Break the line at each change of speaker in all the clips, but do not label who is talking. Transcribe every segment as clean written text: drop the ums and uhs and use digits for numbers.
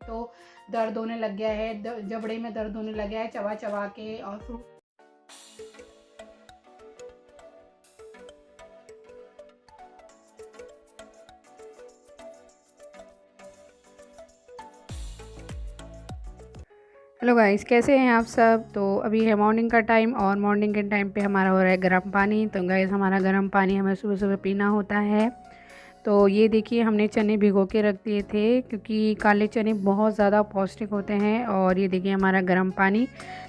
तो दर्द होने लग गया है, जबड़े में दर्द होने लग गया है चबा चबा के। और फ्रूट
हेलो गाइस, कैसे हैं आप सब। तो अभी है मॉर्निंग का टाइम और मॉर्निंग के टाइम पे हमारा हो रहा है गर्म पानी। तो गाइस, हमारा गर्म पानी हमें सुबह सुबह पीना होता है। तो ये देखिए, हमने चने भिगो के रख दिए थे क्योंकि काले चने बहुत ज़्यादा पौष्टिक होते हैं। और ये देखिए हमारा गर्म पानी।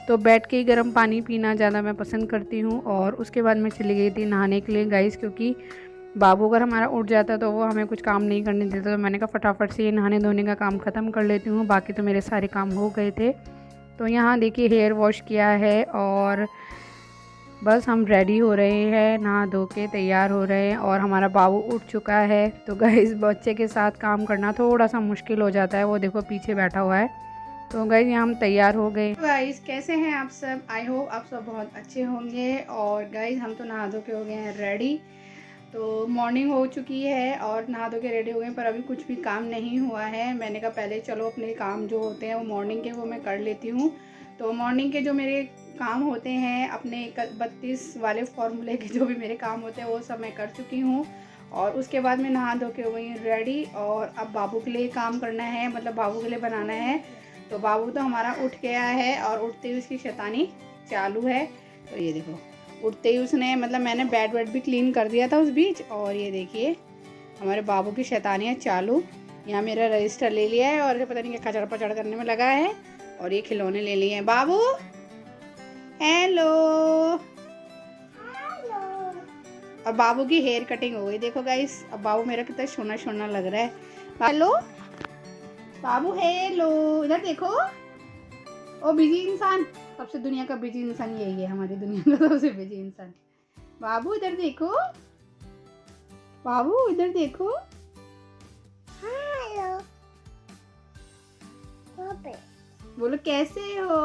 तो बैठ के ही गर्म पानी पीना ज़्यादा मैं पसंद करती हूँ। और उसके बाद मैं चली गई थी नहाने के लिए गाइस, क्योंकि बाबू अगर हमारा उठ जाता तो वो हमें कुछ काम नहीं करने देता। तो मैंने कहा फटाफट से ये नहाने धोने का काम ख़त्म कर लेती हूँ, बाकी तो मेरे सारे काम हो गए थे। तो यहाँ देखिए हेयर वॉश किया है और बस हम रेडी हो रहे हैं, नहा धो के तैयार हो रहे हैं। और हमारा बाबू उठ चुका है। तो गाइस, बच्चे के साथ काम करना थोड़ा सा मुश्किल हो जाता है। वो देखो पीछे बैठा हुआ है। तो गाइस, यहाँ हम तैयार हो गए।
गाइस, कैसे हैं आप सब? आई होप आप सब बहुत अच्छे होंगे। और गाइस, हम तो नहा धो के हो गए हैं रेडी। तो मॉर्निंग हो चुकी है और नहा धो के रेडी हो गए, पर अभी कुछ भी काम नहीं हुआ है। मैंने कहा पहले चलो अपने काम जो होते हैं वो मॉर्निंग के वो मैं कर लेती हूँ। तो मॉर्निंग के जो मेरे काम होते हैं, अपने 31 वाले फॉर्मूले के जो भी मेरे काम होते हैं वो सब मैं कर चुकी हूँ। और उसके बाद मैं नहा धो के हो गई रेडी। और अब बाबू के लिए काम करना है, मतलब बाबू के लिए बनाना है। तो बाबू तो हमारा उठ गया है और उठते ही उसकी शैतानी चालू है। तो ये देखो, उठते ही उसने, मतलब मैंने बेड वेड भी क्लीन कर दिया था उस बीच। और ये देखिए हमारे बाबू की शैतानियाँ चालू। यहाँ मेरा रजिस्टर ले लिया है और पता नहीं क्या कचड़ पचड़ करने में लगा है। और ये खिलौने ले लिए हैं। बाबू हेलो। और बाबू की हेयर कटिंग हो गई, देखो गाइस। अब बाबू मेरा कितना सोना सोना लग रहा है। हेलो बाबू, हेलो, इधर देखो। ओ बिजी इंसान, सबसे दुनिया का बिजी इंसान यही है, हमारी दुनिया का सबसे बिजी इंसान। बाबू इधर देखो, बाबू इधर देखो। हेलो बोलो कैसे हो।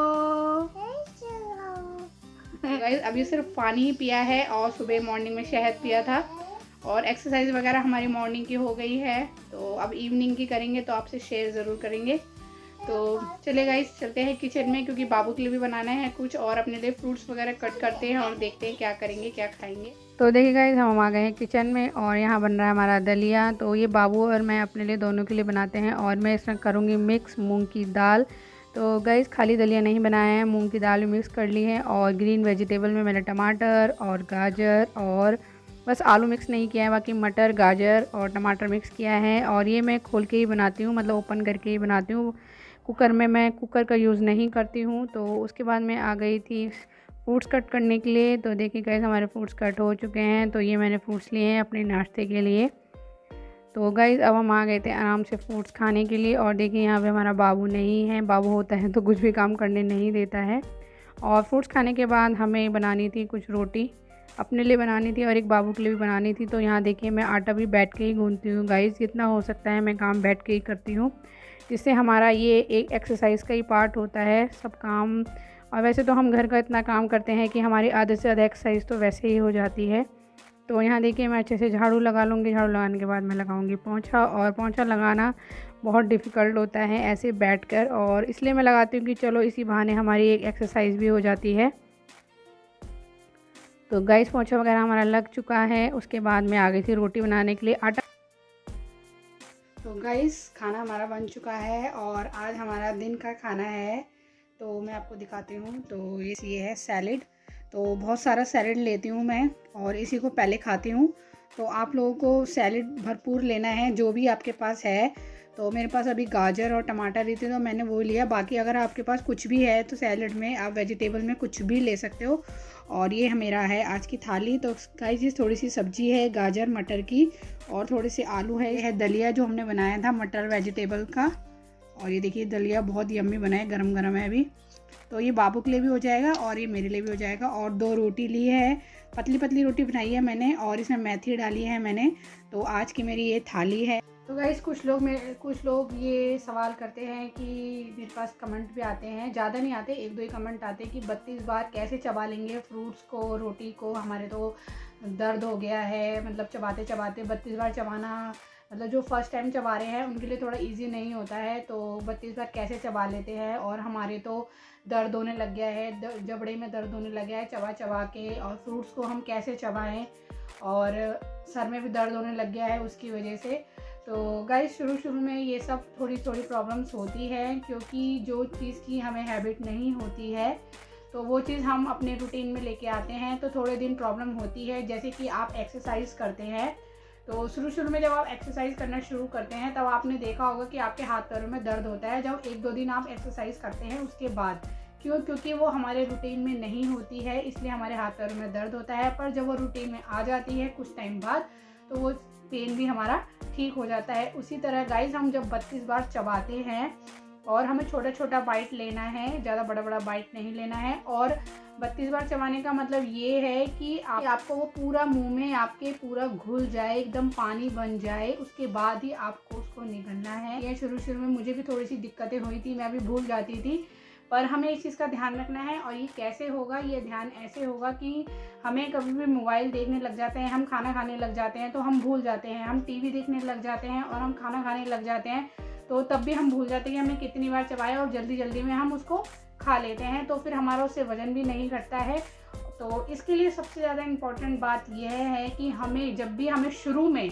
गाइस, अभी सिर्फ पानी ही पिया है और सुबह मॉर्निंग में शहद पिया था। और एक्सरसाइज वगैरह हमारी मॉर्निंग की हो गई है। तो अब इवनिंग की करेंगे, तो आपसे शेयर ज़रूर करेंगे। तो चले गाइस, चलते हैं किचन में, क्योंकि बाबू के लिए भी बनाना है कुछ, और अपने लिए फ्रूट्स वगैरह कट करते हैं और देखते हैं क्या करेंगे, क्या खाएंगे।
तो देखिए गाइस, हम आ गए हैं किचन में और यहाँ बन रहा है हमारा दलिया। तो ये बाबू और मैं अपने लिए दोनों के लिए बनाते हैं। और मैं इसमें करूँगी मिक्स मूंग की दाल। तो गाइस, खाली दलिया नहीं बनाया है, मूंग की दाल भी मिक्स कर ली है। और ग्रीन वेजिटेबल में मैंने टमाटर और गाजर और बस आलू मिक्स नहीं किया है, बाकी मटर गाजर और टमाटर मिक्स किया है। और ये मैं खोल के ही बनाती हूँ, मतलब ओपन करके ही बनाती हूँ। कुकर में मैं कुकर का यूज़ नहीं करती हूँ। तो उसके बाद मैं आ गई थी फ्रूट्स कट करने के लिए। तो देखिए गाइस, हमारे फ्रूट्स कट हो चुके हैं। तो ये मैंने फ्रूट्स लिए हैं अपने नाश्ते के लिए। तो गाइस, अब हम आ गए थे आराम से फ्रूट्स खाने के लिए। और देखिए यहाँ पे हमारा बाबू नहीं है। बाबू होता है तो कुछ भी काम करने नहीं देता है। और फ्रूट्स खाने के बाद हमें बनानी थी कुछ रोटी, अपने लिए बनानी थी और एक बाबू के लिए भी बनानी थी। तो यहाँ देखिए मैं आटा भी बैठ के ही गूंथती हूँ गाइस, जितना हो सकता है मैं काम बैठ के ही करती हूँ, जिससे हमारा ये एक एक्सरसाइज का ही पार्ट होता है सब काम। और वैसे तो हम घर का इतना काम करते हैं कि हमारी आधे से ज़्यादा एक्सरसाइज तो वैसे ही हो जाती है। तो यहाँ देखिए मैं अच्छे से झाड़ू लगा लूँगी। झाड़ू लगाने के बाद मैं लगाऊंगी पोंछा। और पोंछा लगाना बहुत डिफ़िकल्ट होता है ऐसे बैठकर, और इसलिए मैं लगाती हूँ कि चलो इसी बहाने हमारी एक एक्सरसाइज भी हो जाती है। तो गाइस, पोंछा वगैरह हमारा लग चुका है। उसके बाद मैं आ गई थी रोटी बनाने के लिए आटा।
तो गाइस, खाना हमारा बन चुका है और आज हमारा दिन का खाना है। तो मैं आपको दिखाती हूँ। तो ये है सैलेड। तो बहुत सारा सैलेड लेती हूँ मैं और इसी को पहले खाती हूँ। तो आप लोगों को सैलेड भरपूर लेना है, जो भी आपके पास है। तो मेरे पास अभी गाजर और टमाटर ही थे तो मैंने वो लिया। बाकी अगर आपके पास कुछ भी है तो सैलेड में आप वेजिटेबल में कुछ भी ले सकते हो। और ये मेरा है आज की थाली। तो गाइस, ये थोड़ी सी सब्जी है गाजर मटर की, और थोड़े से आलू है। यह है दलिया जो हमने बनाया था मटर वेजिटेबल का। और ये देखिए दलिया बहुत यम्मी बना है, गरम गरम है अभी। तो ये बाबू के लिए भी हो जाएगा और ये मेरे लिए भी हो जाएगा। और 2 रोटी ली है, पतली पतली रोटी बनाई है मैंने, और इसमें मेथी डाली है मैंने। तो आज की मेरी ये थाली है। तो गाइस, कुछ लोग ये सवाल करते हैं कि मेरे पास कमेंट भी आते हैं, ज़्यादा नहीं आते, 1-2 ही कमेंट आते हैं कि 32 बार कैसे चबा लेंगे फ्रूट्स को, रोटी को, हमारे तो दर्द हो गया है, मतलब चबाते चबाते 32 बार चबाना मतलब जो फर्स्ट टाइम चबा रहे हैं उनके लिए थोड़ा इजी नहीं होता है। तो 32 बार कैसे चबा लेते हैं, और हमारे तो दर्द होने लग गया है, जबड़े में दर्द होने लग गया है चबा चबा के, और फ्रूट्स को हम कैसे चबाएं, और सर में भी दर्द होने लग गया है उसकी वजह से। तो गाइस शुरू में ये सब थोड़ी प्रॉब्लम्स होती है, क्योंकि जो चीज़ की हमें हैबिट नहीं होती है तो वो चीज़ हम अपने रूटीन में लेके आते हैं, तो थोड़े दिन प्रॉब्लम होती है। जैसे कि आप एक्सरसाइज करते हैं, तो शुरू में जब आप एक्सरसाइज करना शुरू करते हैं तब आपने देखा होगा कि आपके हाथ पैरों में दर्द होता है जब 1-2 दिन आप एक्सरसाइज करते हैं उसके बाद। क्योंकि वो हमारे रूटीन में नहीं होती है, इसलिए हमारे हाथ पैरों में दर्द होता है। पर जब वो रूटीन में आ जाती है कुछ टाइम बाद, तो वो पेन भी हमारा ठीक हो जाता है। उसी तरह गाइस हम जब 32 बार चबाते हैं, और हमें छोटा बाइट लेना है, ज़्यादा बड़ा बाइट नहीं लेना है। और 32 बार चबाने का मतलब ये है कि आपको वो पूरा मुंह में आपके पूरा घुल जाए, एकदम पानी बन जाए, उसके बाद ही आपको उसको निगलना है। ये शुरू में मुझे भी थोड़ी सी दिक्कतें हुई थी, मैं भी भूल जाती थी, पर हमें इस चीज़ का ध्यान रखना है। और ये कैसे होगा, ये ध्यान ऐसे होगा कि हमें कभी भी मोबाइल देखने लग जाते हैं, हम खाना खाने लग जाते हैं तो हम भूल जाते हैं, हम टीवी देखने लग जाते हैं और हम खाना खाने लग जाते हैं, तो तब भी हम भूल जाते हैं कि हमने कितनी बार चबाया, और जल्दी में हम उसको खा लेते हैं, तो फिर हमारा उससे वज़न भी नहीं घटता है। तो इसके लिए सबसे ज़्यादा इम्पॉर्टेंट बात यह है कि हमें जब भी हमें शुरू में,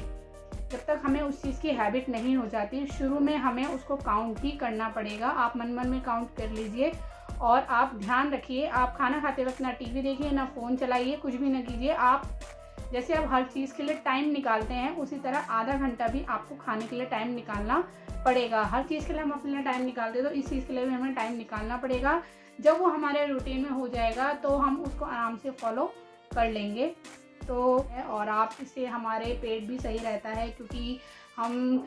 जब तक हमें उस चीज़ की हैबिट नहीं हो जाती, शुरू में हमें उसको काउंट ही करना पड़ेगा। आप मन में काउंट कर लीजिए, और आप ध्यान रखिए, आप खाना खाते वक्त ना टीवी देखिए, ना फ़ोन चलाइए, कुछ भी ना कीजिए। आप जैसे आप हर चीज़ के लिए टाइम निकालते हैं, उसी तरह आधा घंटा भी आपको खाने के लिए टाइम निकालना पड़ेगा। हर चीज़ के लिए हम अपने लिए टाइम निकालते हैं, तो इस चीज़ के लिए भी हमें टाइम निकालना पड़ेगा। जब वो हमारे रूटीन में हो जाएगा तो हम उसको आराम से फॉलो कर लेंगे। तो और आप इससे हमारे पेट भी सही रहता है, क्योंकि हम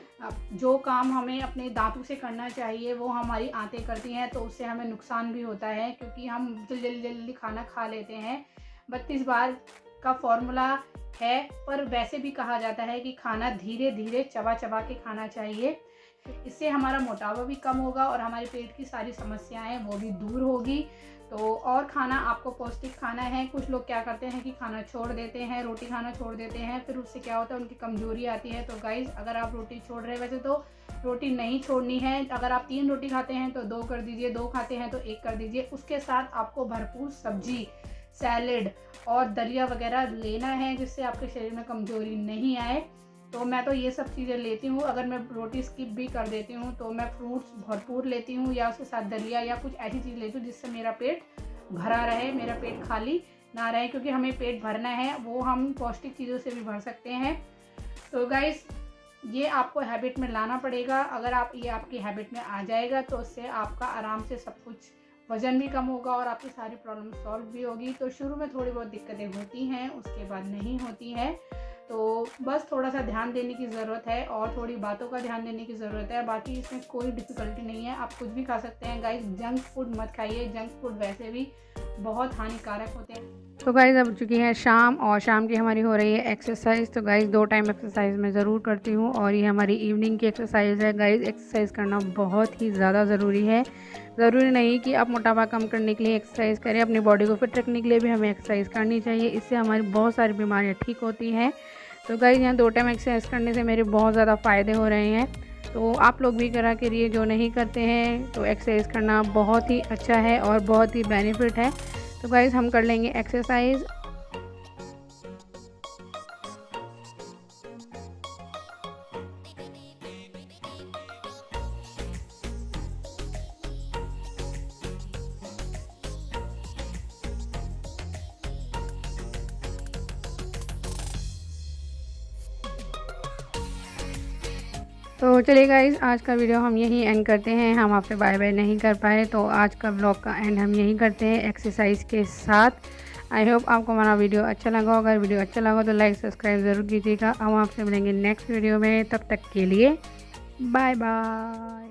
जो काम हमें अपने दांतों से करना चाहिए वो हमारी आंतें करती हैं, तो उससे हमें नुकसान भी होता है, क्योंकि हम जल्दी खाना खा लेते हैं। 32 बार का फॉर्मूला है, पर वैसे भी कहा जाता है कि खाना धीरे चबा के खाना चाहिए। इससे हमारा मोटापा भी कम होगा और हमारे पेट की सारी समस्याएं वो भी दूर होगी। तो और खाना आपको पौष्टिक खाना है। कुछ लोग क्या करते हैं कि खाना छोड़ देते हैं, रोटी खाना छोड़ देते हैं, फिर उससे क्या होता है, उनकी कमजोरी आती है। तो गाइस, अगर आप रोटी छोड़ रहे हैं, वैसे तो रोटी नहीं छोड़नी है। अगर आप 3 रोटी खाते हैं तो 2 कर दीजिए, 2 खाते हैं तो 1 कर दीजिए। उसके साथ आपको भरपूर सब्जी, सैलेड और दलिया वगैरह लेना है, जिससे आपके शरीर में कमजोरी नहीं आए। तो मैं तो ये सब चीज़ें लेती हूँ। अगर मैं रोटी स्किप भी कर देती हूँ तो मैं फ्रूट्स भरपूर लेती हूँ, या उसके साथ दलिया या कुछ ऐसी चीज़ लेती हूँ जिससे मेरा पेट भरा रहे, मेरा पेट खाली ना रहे। क्योंकि हमें पेट भरना है, वो हम पौष्टिक चीज़ों से भी भर सकते हैं। तो गाइस, ये आपको हैबिट में लाना पड़ेगा। अगर आप ये आपकी हैबिट में आ जाएगा तो उससे आपका आराम से सब कुछ, वज़न भी कम होगा और आपकी सारी प्रॉब्लम सॉल्व भी होगी। तो शुरू में थोड़ी बहुत दिक्कतें होती हैं, उसके बाद नहीं होती है। तो बस थोड़ा सा ध्यान देने की ज़रूरत है, और थोड़ी बातों का ध्यान देने की ज़रूरत है। बाकी इसमें कोई डिफ़िकल्टी नहीं है, आप कुछ भी खा सकते हैं। गाइस, जंक फूड मत खाइए, जंक फूड वैसे भी बहुत हानिकारक होते हैं।
तो गाइज़ अब चुकी है शाम, और शाम की हमारी हो रही है एक्सरसाइज। तो गाइज़ 2 टाइम एक्सरसाइज मैं ज़रूर करती हूँ, और ये हमारी इवनिंग की एक्सरसाइज है। गाइज़, एक्सरसाइज करना बहुत ही ज़्यादा ज़रूरी है। ज़रूरी नहीं कि आप मोटापा कम करने के लिए एक्सरसाइज करें, अपनी बॉडी को फिट रखने के लिए भी हमें एक्सरसाइज करनी चाहिए। इससे हमारी बहुत सारी बीमारियाँ ठीक होती हैं। तो गाइज़, यहाँ 2 टाइम एक्सरसाइज करने से मेरे बहुत ज़्यादा फ़ायदे हो रहे हैं। तो आप लोग भी करा करिए, जो नहीं करते हैं। तो एक्सरसाइज करना बहुत ही अच्छा है और बहुत ही बेनिफिट है। तो गाइज़, हम कर लेंगे एक्सरसाइज। तो चलिए गाइज़, आज का वीडियो हम यहीं एंड करते हैं। हम आपसे बाय बाय नहीं कर पाए, तो आज का ब्लॉग का एंड हम यहीं करते हैं एक्सरसाइज के साथ। आई होप आपको हमारा वीडियो अच्छा लगा। अगर वीडियो अच्छा लगा तो लाइक सब्सक्राइब ज़रूर कीजिएगा। हम आपसे मिलेंगे नेक्स्ट वीडियो में, तब तक के लिए बाय बाय।